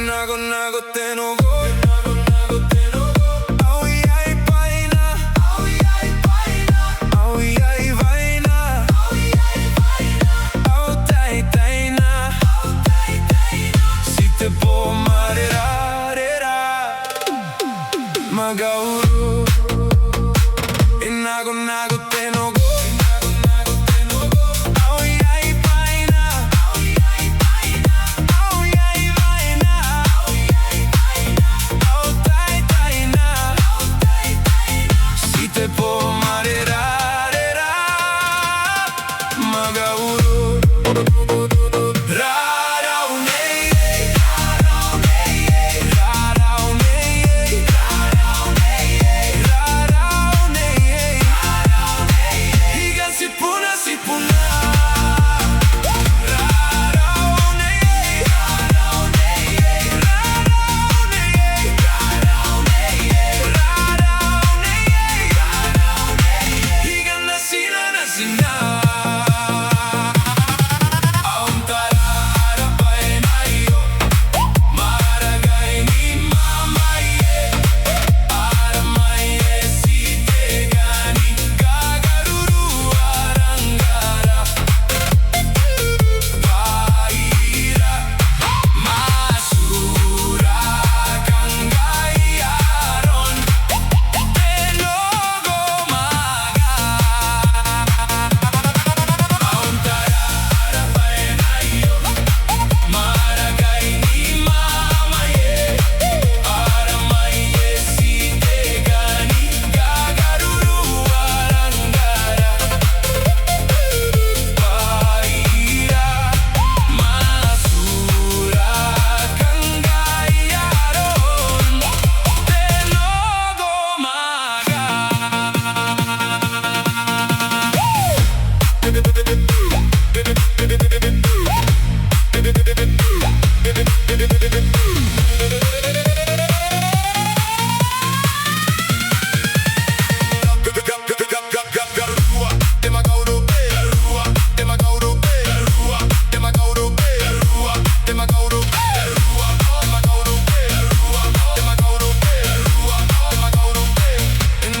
Nakonako te noko, Nakonako te noko. Au iai paina, au iai paina, au iai vaina, au iai vaina, au tai taina, au tai taina. Si te po marerarera, magauru. Nakonako te noko.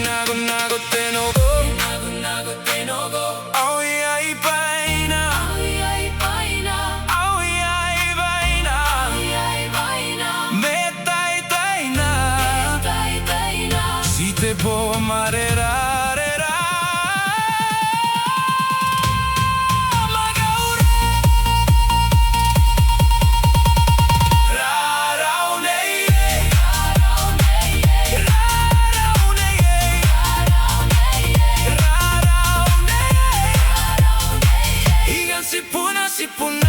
Nakonako te noko, Nakonako te noko. Au iai paina, au iai paina, au iai vaina, au iai vaina. Me tai taina, me tai taina. Si te po marerarera, magauru. Rarau nei, rarau nei, rarau nei. Si puna